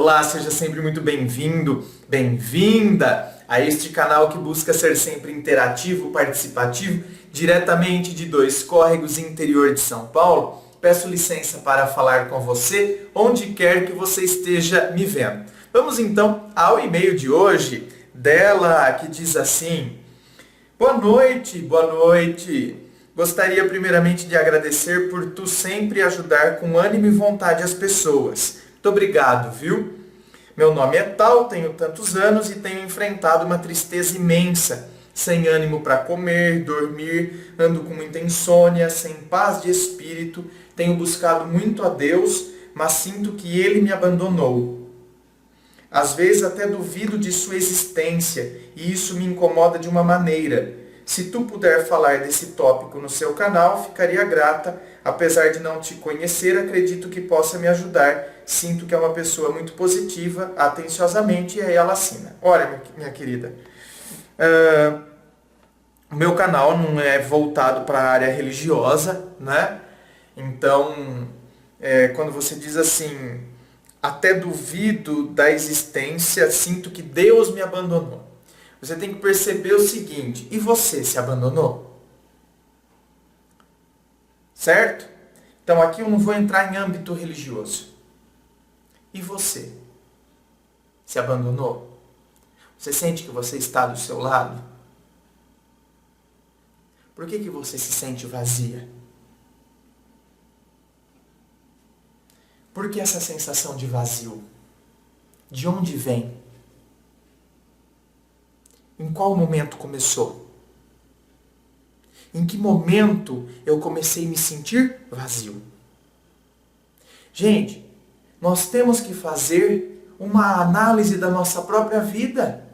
Olá, seja sempre muito bem-vindo, bem-vinda a este canal que busca ser sempre interativo, participativo, diretamente de Dois Córregos, interior de São Paulo. Peço licença para falar com você, onde quer que você esteja me vendo. Vamos então ao e-mail de hoje, dela que diz assim: Boa noite, boa noite. Gostaria primeiramente de agradecer por tu sempre ajudar com ânimo e vontade as pessoas. Muito obrigado, viu? Meu nome é tal, tenho tantos anos e tenho enfrentado uma tristeza imensa. Sem ânimo para comer, dormir, ando com muita insônia, sem paz de espírito. Tenho buscado muito a Deus, mas sinto que Ele me abandonou. Às vezes até duvido de sua existência e isso me incomoda de uma maneira. Se tu puder falar desse tópico no seu canal, ficaria grata. Apesar de não te conhecer, acredito que possa me ajudar. Sinto que é uma pessoa muito positiva, atenciosamente, e aí ela assina. Olha, minha querida, o meu canal não é voltado para a área religiosa, né? Então, quando você diz assim, até duvido da existência, sinto que Deus me abandonou. Você tem que perceber o seguinte: e você se abandonou? Certo? Então aqui eu não vou entrar em âmbito religioso. E você? Se abandonou? Você sente que você está do seu lado? Por que você se sente vazia? Por que essa sensação de vazio? De onde vem? Em qual momento começou? Em que momento eu comecei a me sentir vazio? Gente, nós temos que fazer uma análise da nossa própria vida.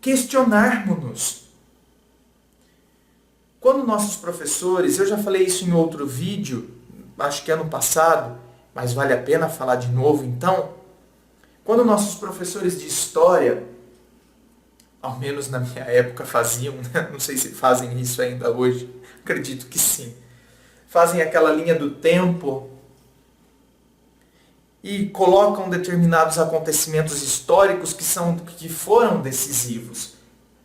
Questionarmos-nos. Quando nossos professores, eu já falei isso em outro vídeo, acho que ano passado, mas vale a pena falar de novo então. Quando nossos professores de história, ao menos na minha época faziam, né? Não sei se fazem isso ainda hoje, acredito que sim. Fazem aquela linha do tempo e colocam determinados acontecimentos históricos que foram decisivos.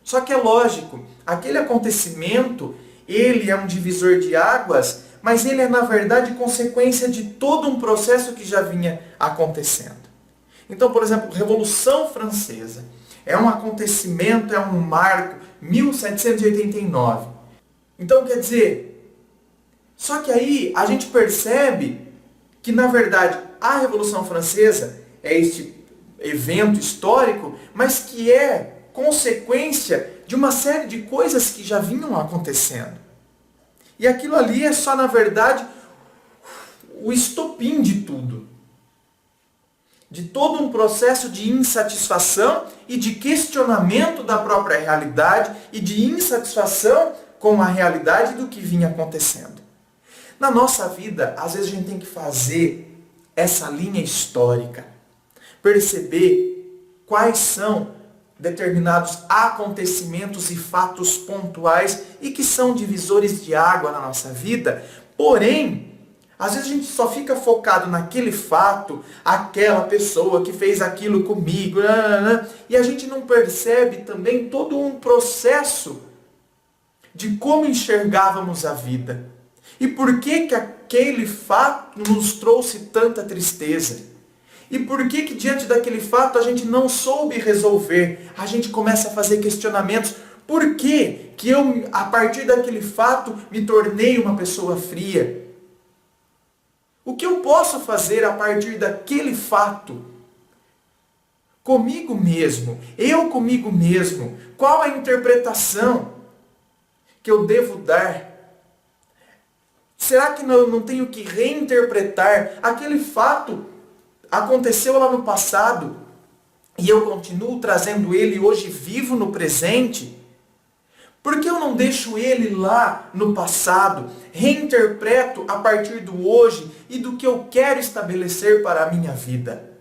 Só que é lógico, aquele acontecimento, ele é um divisor de águas, mas ele é na verdade consequência de todo um processo que já vinha acontecendo. Então, por exemplo, Revolução Francesa. É um acontecimento, é um marco, 1789. Então, quer dizer, só que aí a gente percebe que, na verdade, a Revolução Francesa é este evento histórico, mas que é consequência de uma série de coisas que já vinham acontecendo. E aquilo ali é só, na verdade, o estopim de tudo. De todo um processo de insatisfação e de questionamento da própria realidade e de insatisfação com a realidade do que vinha acontecendo. Na nossa vida, às vezes a gente tem que fazer essa linha histórica, perceber quais são determinados acontecimentos e fatos pontuais e que são divisores de água na nossa vida, porém, às vezes a gente só fica focado naquele fato, aquela pessoa que fez aquilo comigo, e a gente não percebe também todo um processo de como enxergávamos a vida. E por que aquele fato nos trouxe tanta tristeza? E por que diante daquele fato a gente não soube resolver? A gente começa a fazer questionamentos. Por que eu, a partir daquele fato, me tornei uma pessoa fria? O que eu posso fazer a partir daquele fato? Comigo mesmo, eu comigo mesmo, qual a interpretação que eu devo dar? Será que eu não tenho que reinterpretar? Aquele fato aconteceu lá no passado e eu continuo trazendo ele hoje vivo no presente? Por que eu não deixo ele lá no passado, reinterpreto a partir do hoje e do que eu quero estabelecer para a minha vida?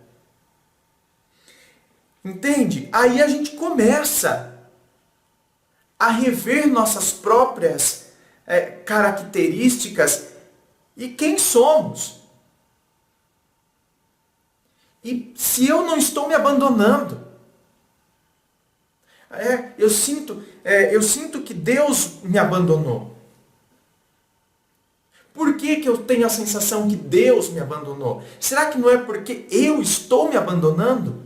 Entende? Aí a gente começa a rever nossas próprias características e quem somos. E se eu não estou me abandonando? Eu sinto que Deus me abandonou. Por que eu tenho a sensação que Deus me abandonou? Será que não é porque eu estou me abandonando?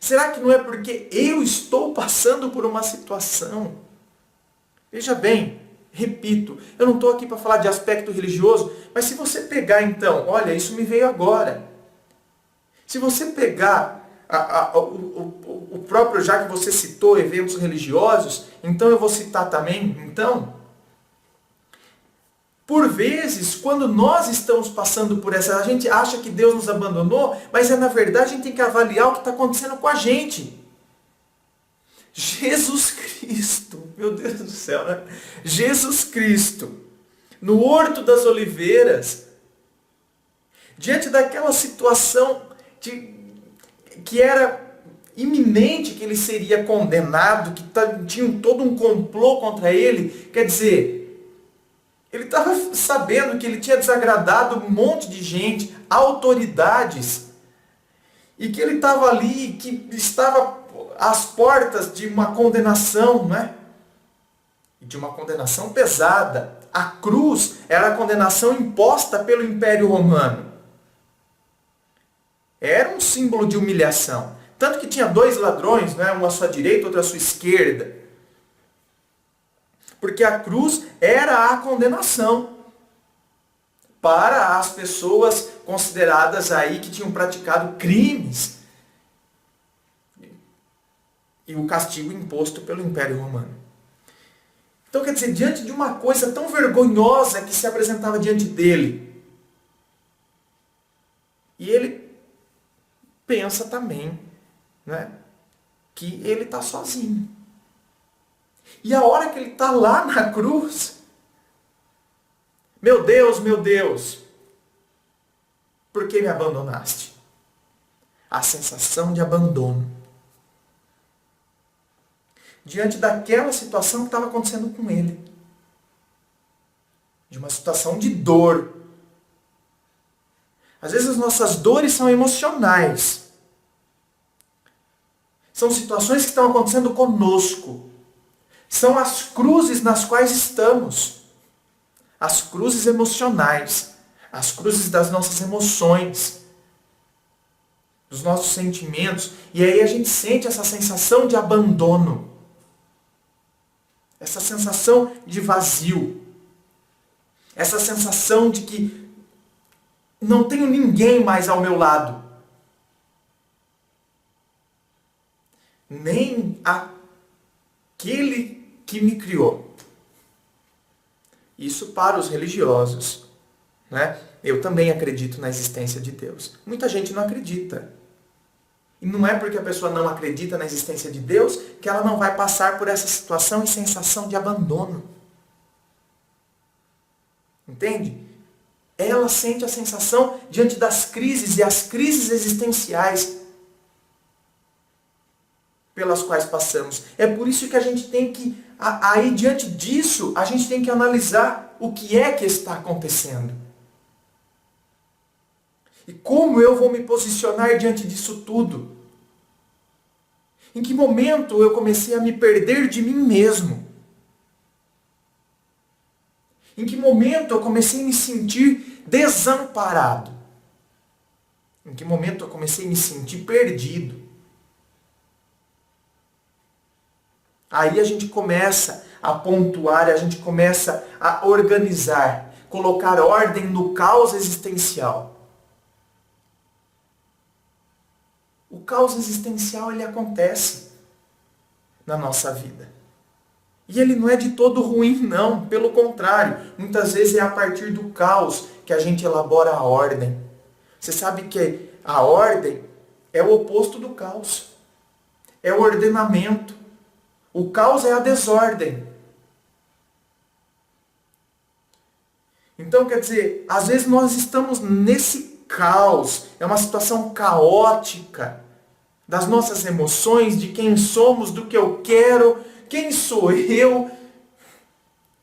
Será que não é porque eu estou passando por uma situação? Veja bem, repito, eu não estou aqui para falar de aspecto religioso, mas se você pegar então, olha, isso me veio agora. Se você pegar o próprio, já que você citou eventos religiosos, então eu vou citar também, por vezes, quando nós estamos passando por essa, a gente acha que Deus nos abandonou, mas na verdade a gente tem que avaliar o que está acontecendo com a gente. Jesus Cristo, meu Deus do céu, né? Jesus Cristo, no Horto das Oliveiras, diante daquela situação que era iminente que ele seria condenado, que tinha todo um complô contra ele, quer dizer, ele estava sabendo que ele tinha desagradado um monte de gente, autoridades, e que ele estava ali, que estava às portas de uma condenação, não é? De uma condenação pesada. A cruz era a condenação imposta pelo Império Romano. Era um símbolo de humilhação. Tanto que tinha 2 ladrões, né? Um à sua direita, outro à sua esquerda. Porque a cruz era a condenação para as pessoas consideradas aí que tinham praticado crimes. E o castigo imposto pelo Império Romano. Então, quer dizer, diante de uma coisa tão vergonhosa que se apresentava diante dele, e ele pensa também, né, que ele está sozinho. E a hora que ele está lá na cruz, meu Deus, por que me abandonaste? A sensação de abandono. Diante daquela situação que estava acontecendo com ele. De uma situação de dor. Às vezes as nossas dores são emocionais. São situações que estão acontecendo conosco. São as cruzes nas quais estamos. As cruzes emocionais. As cruzes das nossas emoções. Dos nossos sentimentos. E aí a gente sente essa sensação de abandono. Essa sensação de vazio. Essa sensação de que não tenho ninguém mais ao meu lado. Nem aquele que me criou. Isso para os religiosos, né? Eu também acredito na existência de Deus. Muita gente não acredita. E não é porque a pessoa não acredita na existência de Deus que ela não vai passar por essa situação e sensação de abandono. Entende? Ela sente a sensação diante das crises e as crises existenciais pelas quais passamos. É por isso que a gente tem que, aí diante disso, a gente tem que analisar o que é que está acontecendo. E como eu vou me posicionar diante disso tudo? Em que momento eu comecei a me perder de mim mesmo? Em que momento eu comecei a me sentir desamparado? Em que momento eu comecei a me sentir perdido? Aí a gente começa a pontuar, a gente começa a organizar, colocar ordem no caos existencial. O caos existencial, ele acontece na nossa vida. E ele não é de todo ruim, não. Pelo contrário, muitas vezes é a partir do caos que a gente elabora a ordem. Você sabe que a ordem é o oposto do caos. É o ordenamento. O caos é a desordem. Então, quer dizer, às vezes nós estamos nesse caos. É uma situação caótica das nossas emoções, de quem somos, do que eu quero, quem sou eu,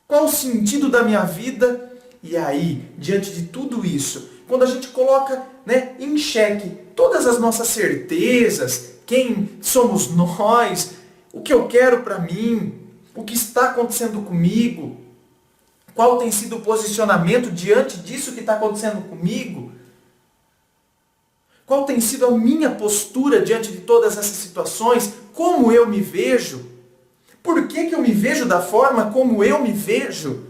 qual o sentido da minha vida. E aí, diante de tudo isso, quando a gente coloca, né, em xeque todas as nossas certezas, quem somos nós, o que eu quero para mim, o que está acontecendo comigo, qual tem sido o posicionamento diante disso que está acontecendo comigo, qual tem sido a minha postura diante de todas essas situações, como eu me vejo, por que eu me vejo da forma como eu me vejo.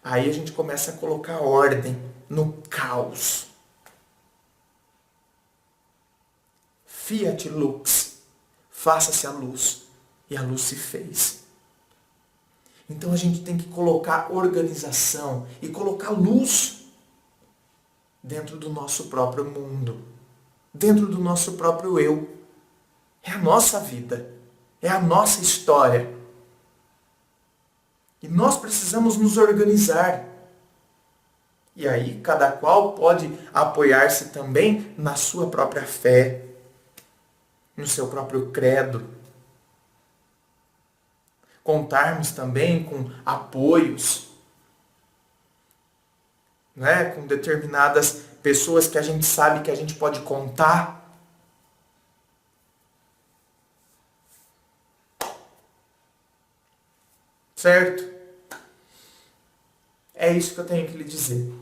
Aí a gente começa a colocar ordem no caos. Fiat lux, faça-se a luz. E a luz se fez. Então a gente tem que colocar organização e colocar luz dentro do nosso próprio mundo, dentro do nosso próprio eu. É a nossa vida, é a nossa história. E nós precisamos nos organizar. E aí cada qual pode apoiar-se também na sua própria fé, no seu próprio credo. Contarmos também com apoios, né? Com determinadas pessoas que a gente sabe que a gente pode contar. Certo? É isso que eu tenho que lhe dizer.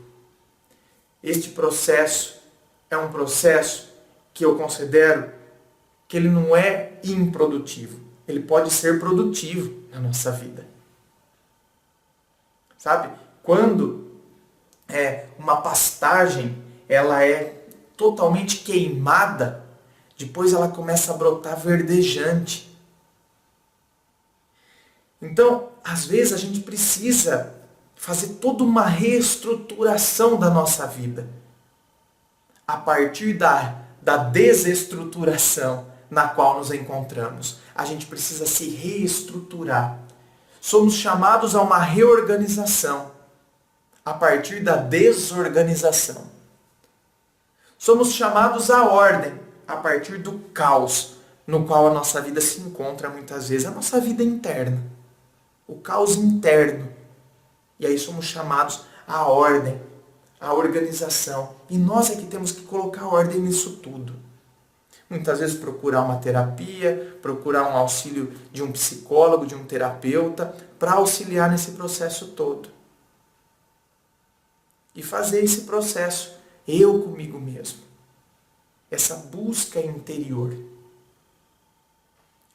Este processo é um processo que eu considero que ele não é improdutivo. Ele pode ser produtivo na nossa vida. Sabe? Quando uma pastagem ela é totalmente queimada, depois ela começa a brotar verdejante. Então, às vezes a gente precisa fazer toda uma reestruturação da nossa vida. A partir da desestruturação na qual nos encontramos. A gente precisa se reestruturar. Somos chamados a uma reorganização a partir da desorganização. Somos chamados à ordem a partir do caos no qual a nossa vida se encontra muitas vezes, a nossa vida interna. O caos interno. E aí somos chamados à ordem, à organização. E nós é que temos que colocar ordem nisso tudo. Muitas vezes procurar uma terapia, procurar um auxílio de um psicólogo, de um terapeuta, para auxiliar nesse processo todo. E fazer esse processo, eu comigo mesmo. Essa busca interior.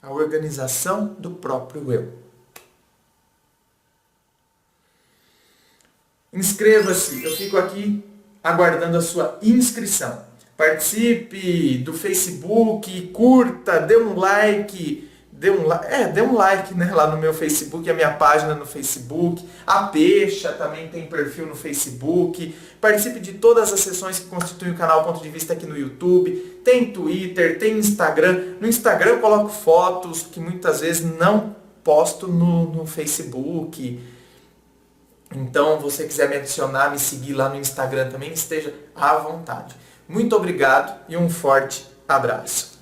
A organização do próprio eu. Inscreva-se, eu fico aqui aguardando a sua inscrição. Participe do Facebook, curta, dê um like, dê um like, né, lá no meu Facebook, a minha página no Facebook. A Peixa também tem perfil no Facebook. Participe de todas as sessões que constituem o canal Ponto de Vista aqui no YouTube. Tem Twitter, tem Instagram. No Instagram eu coloco fotos que muitas vezes não posto no Facebook. Então, você quiser me adicionar, me seguir lá no Instagram também, esteja à vontade. Muito obrigado e um forte abraço.